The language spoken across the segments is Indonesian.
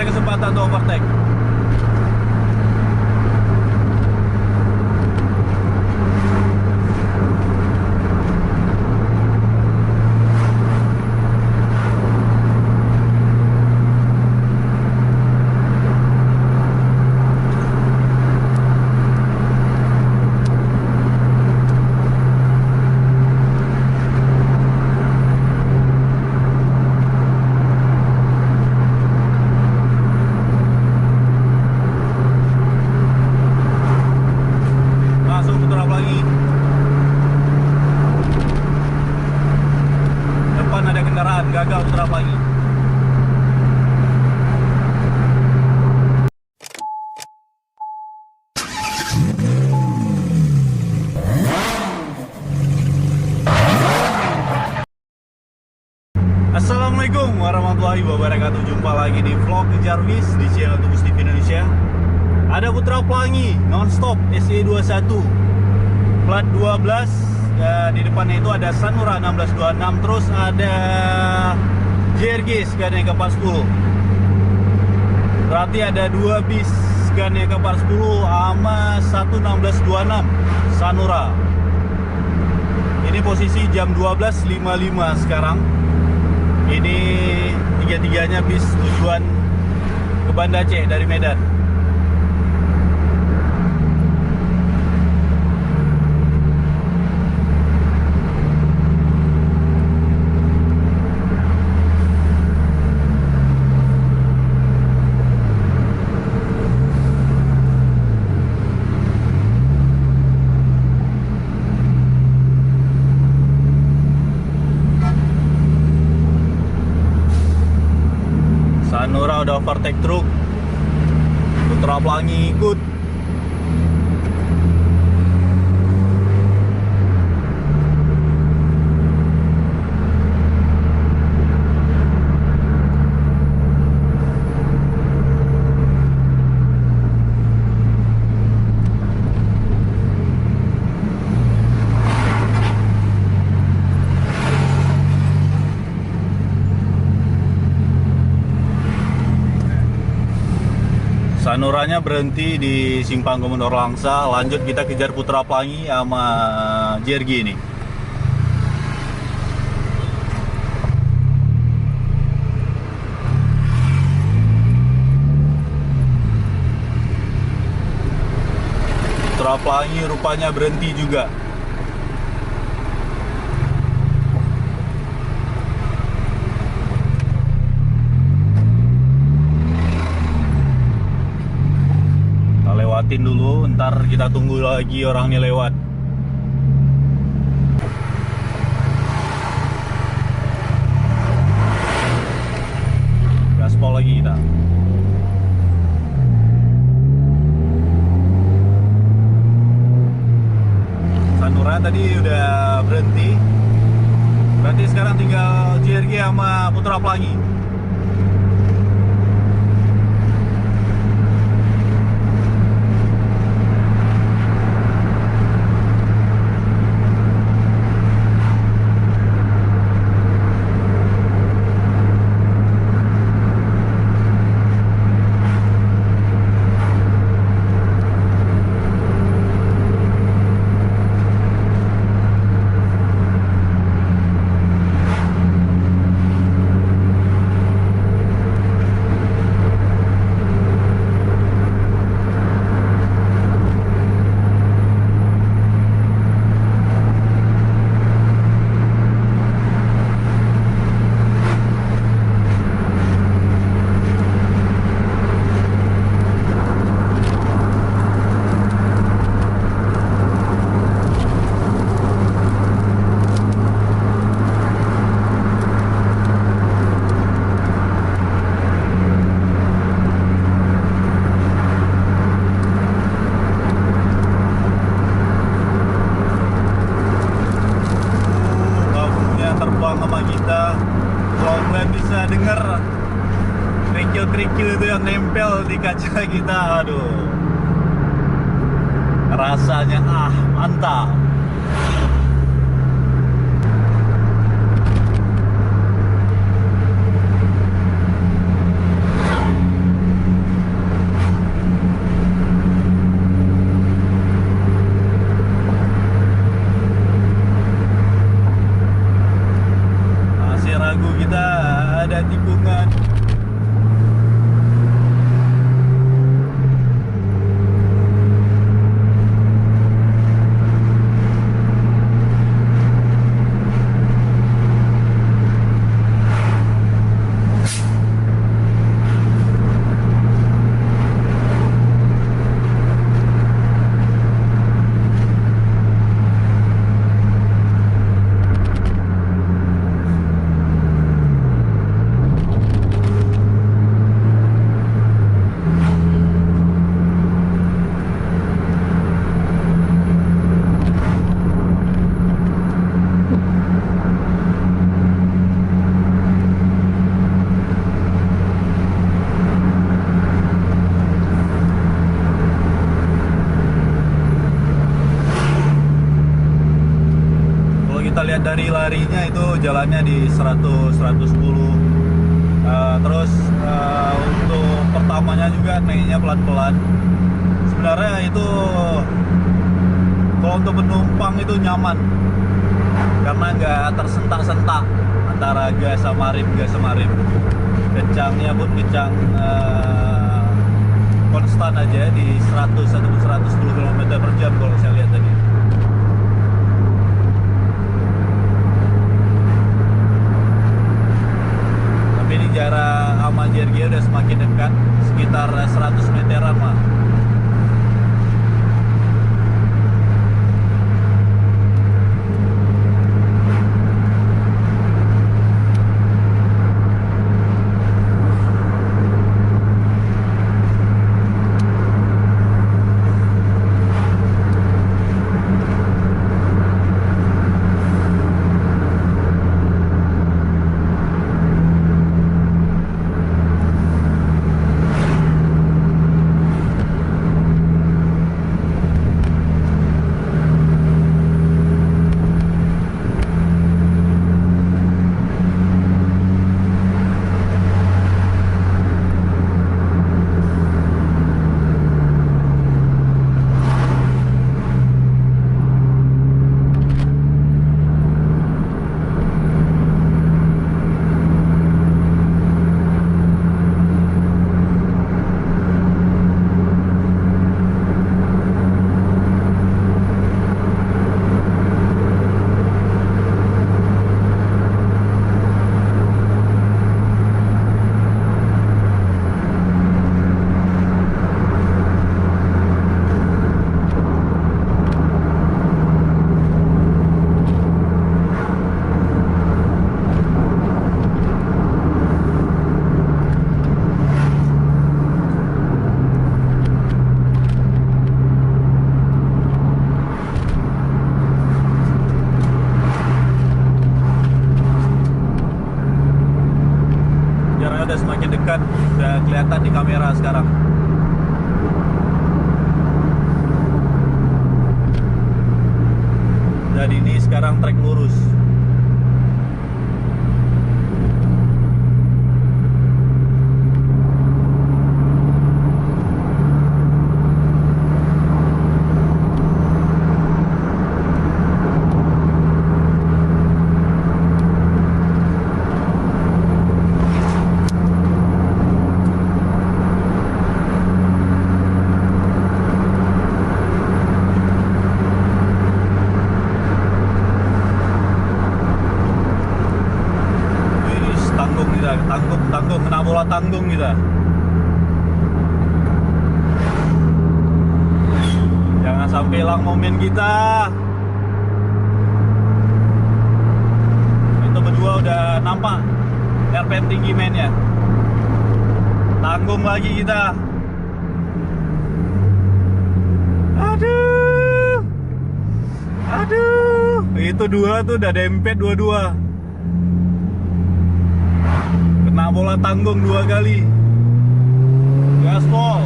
ada kesempatan untuk overtake. Gagal putar lagi. Assalamualaikum warahmatullahi wabarakatuh. Jumpa lagi di vlog Jarvis di channel Tugus TV Indonesia. Ada Putra Pelangi nonstop SE21 plat 12. Di depannya itu ada Sanura 1626, terus ada JRG Scania K410. Berarti ada 2 bis Scania K410 sama 1626 Sanura. Ini posisi jam 12.55 sekarang. Ini tiga-tiganya bis tujuan ke Banda Aceh dari Medan. Sanura udah overtake truk, Putra Pelangi ikut. Sanuranya berhenti di Simpang Gubernur Langsa. Lanjut kita kejar Putra Pelangi sama JRG ini. Putra Pelangi rupanya berhenti juga. Lewatin dulu, ntar kita tunggu lagi orangnya lewat. Gaspol lagi kita. Sanura tadi udah berhenti. Berarti sekarang tinggal JRG sama Putra Pelangi. kerikil-kerikil itu yang nempel di kaca kita, aduh, rasanya mantap. lihat dari larinya itu jalannya di 100 110. Terus untuk pertamanya juga naiknya pelan-pelan. Sebenarnya itu kalau untuk penumpang itu nyaman karena nggak tersentak-sentak antara gas sama rem. Kencangnya pun kencang konstan aja di 100 ataupun 110 km/jam kalau saya lihat tadi. Tapi ini jarak sama JRG udah semakin dekat, sekitar 100 meteran lah. Udah semakin dekat, udah kelihatan di kamera sekarang. Dan ini sekarang trek lurus. Tanggung kena bola tanggung kita. Jangan sampai hilang momen kita. Itu berdua udah nampak RPM tinggi mainnya. Tanggung lagi kita. Aduh, itu dua tuh udah dempet dua-dua. Kena bola tanggung 2 kali. Gaspol.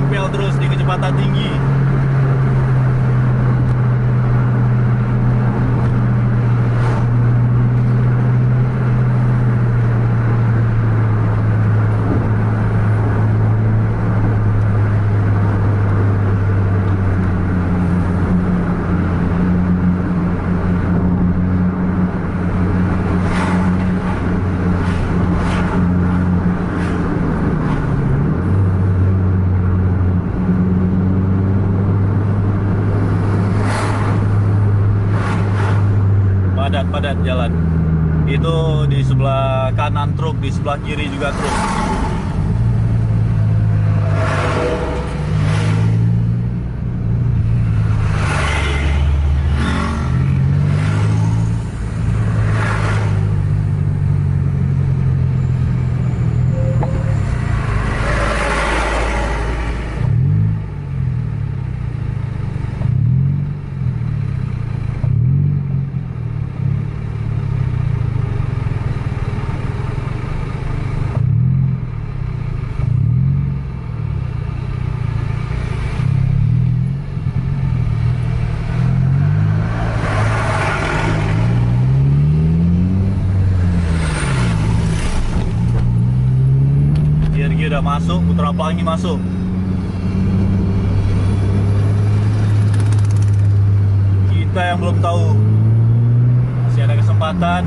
nempel terus di kecepatan tinggi. Padat jalan. Itu di sebelah kanan truk, di sebelah kiri juga truk. Udah masuk, Putra Pelangi masuk. Kita yang belum tahu, masih ada kesempatan.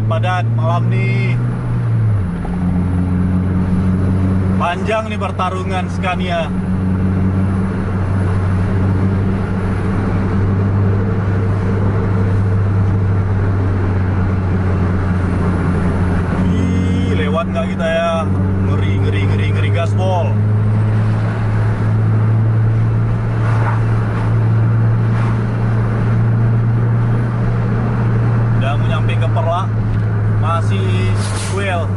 Padat malam nih. Panjang nih pertarungan Scania. Lewat nggak kita ya? Ngeri gaspol. Udah mau nyampe ke Perlak. Masih fuel.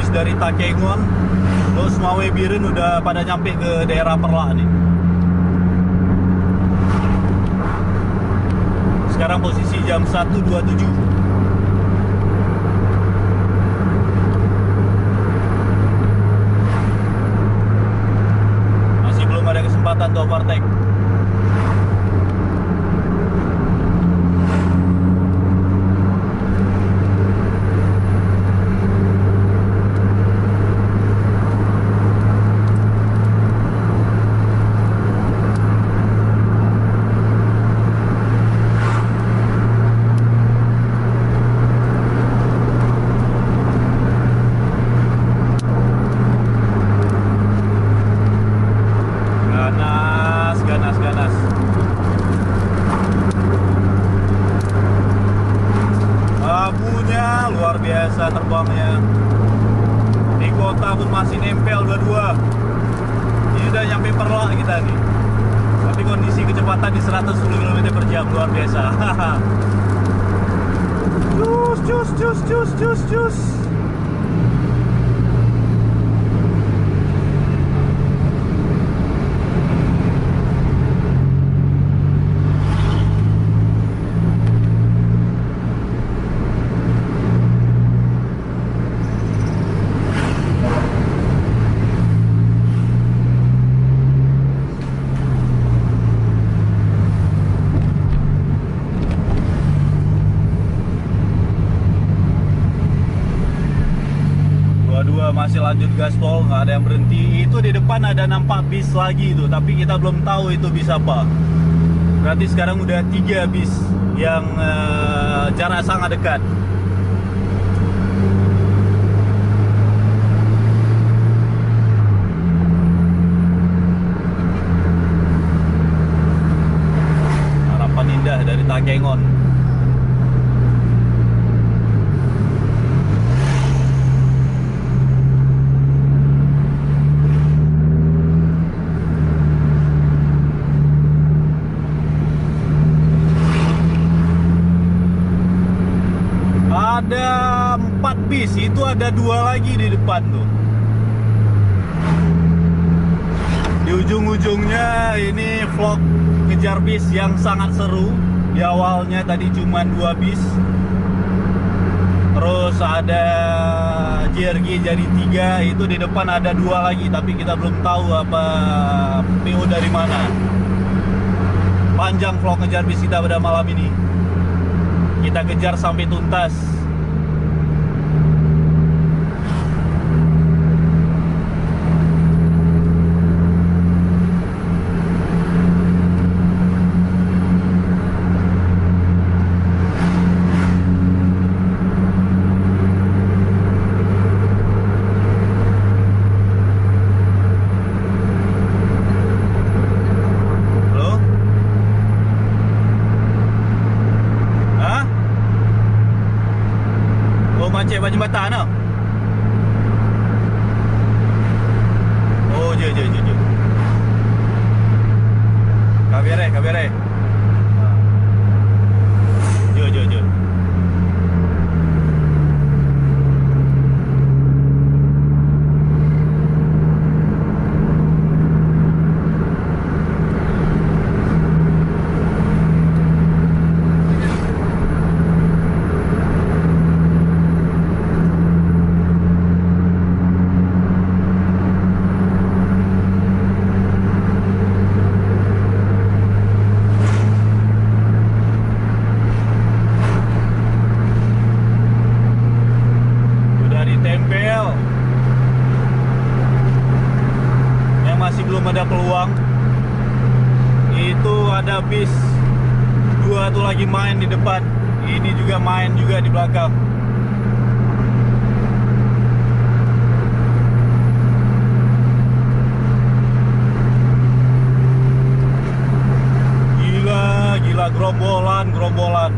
Dari Takengon terus Mawe Biren udah pada nyampe ke daerah Perlak nih. Sekarang posisi jam 1.27. Masih belum ada kesempatan untuk overtake. Ganas. Abunya luar biasa terbangnya. Di kota pun masih nempel dua-dua. Ini udah nyampe Perlak kita nih. Tapi kondisi kecepatan di 110 km per jam luar biasa. Cus. lanjut gaspol, nggak ada yang berhenti. Itu di depan ada nampak bis lagi itu, tapi kita belum tahu itu bis apa. Berarti sekarang udah 3 bis yang jarak sangat dekat. Harapan indah dari Takengon. Ada 4 bis, itu ada 2 lagi di depan tuh. Di ujung-ujungnya ini vlog ngejar bis yang sangat seru. Di awalnya tadi cuma 2 bis, terus ada JRG jadi 3. Itu di depan ada 2 lagi, tapi kita belum tahu apa PO dari mana. Panjang vlog ngejar bis kita pada malam ini. Kita kejar sampai tuntas. Macet baju jembatan tau. Oh, je. Kabere. Je. Masih belum ada peluang. Itu ada bis 2 tuh lagi main di depan. Ini juga main juga di belakang. Gila gerombolan.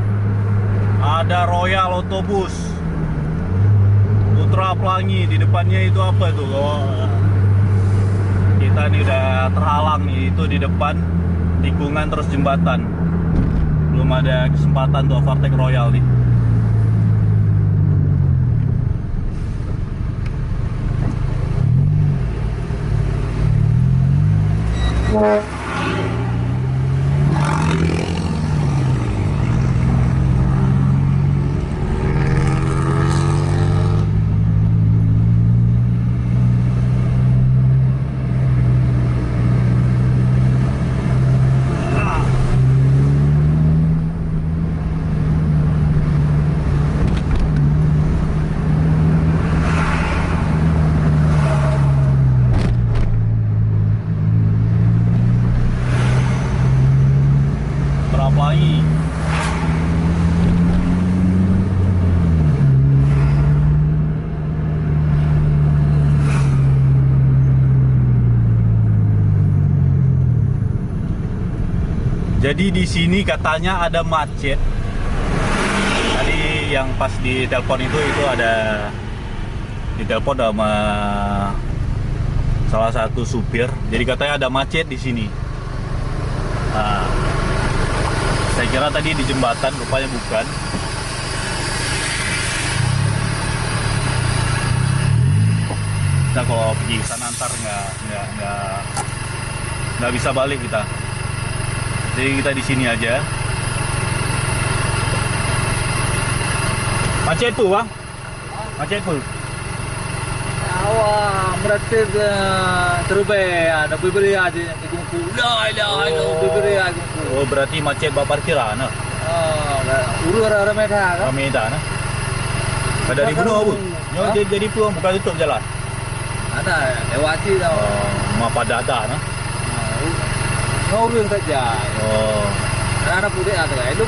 Ada Royal Autobus, Putra Pelangi. Di depannya itu apa tuh? Kita nih udah terhalang nih, itu di depan tikungan terus jembatan. Belum ada kesempatan tuh overtake Royal nih. Pelangi. Jadi di sini katanya ada macet. Tadi yang pas di telepon itu ada ditelepon sama salah satu supir. Jadi katanya ada macet di sini. Nah, saya kira tadi di jembatan, rupanya bukan. Kita kalau pergi ke sana ntar nggak bisa balik kita. Jadi kita di sini aja. Macet tuh bang, macet tuh. Awak berarti terbaik ada bibir aja di gungku. Bibir aja. Oh berarti macet bawa parkiran. Urut Meda kan? Meda nah. Dari bunuh apa? Jadi buka tutup jalan. ada lewati tau. Mapa data nah. Ngurung saja. Oh. Anak putih ada kan, itu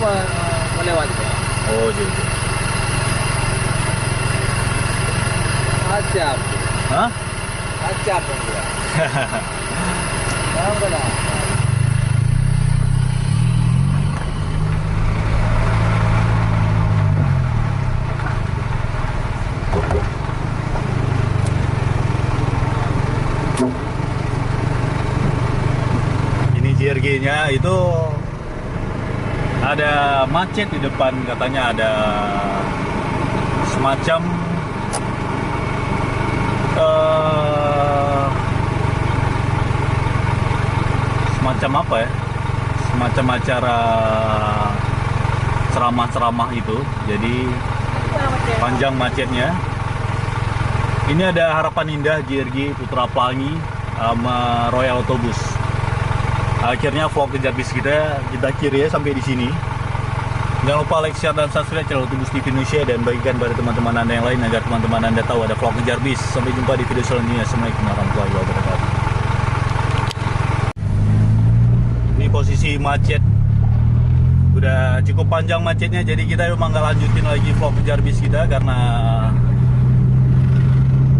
melewati. Oh, jadi. Acap. Hah? Acap dong dia. Tahu kan? Ini JRG-nya itu ada macet di depan, katanya ada semacam semacam apa ya? Semacam acara ceramah-ceramah itu. Jadi panjang macetnya. Ini ada Harapan Indah, JRG, Putra Pelangi, sama Royal Autobus. Akhirnya vlog kejar bis kita akhiri ya sampai di sini. Jangan lupa like, share, dan subscribe channel Autobus TV Indonesia dan bagikan pada teman-teman Anda yang lain agar teman-teman Anda tahu ada vlog kejar bis. Sampai jumpa di video selanjutnya. Assalamualaikum warahmatullahi wabarakatuh. Ini posisi macet. Udah cukup panjang macetnya, jadi kita memang nggak lanjutin lagi vlog kejar bis kita karena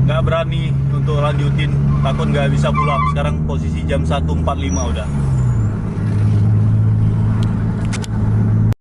nggak berani untuk lanjutin, takut nggak bisa pulang. Sekarang posisi jam 1.45 udah.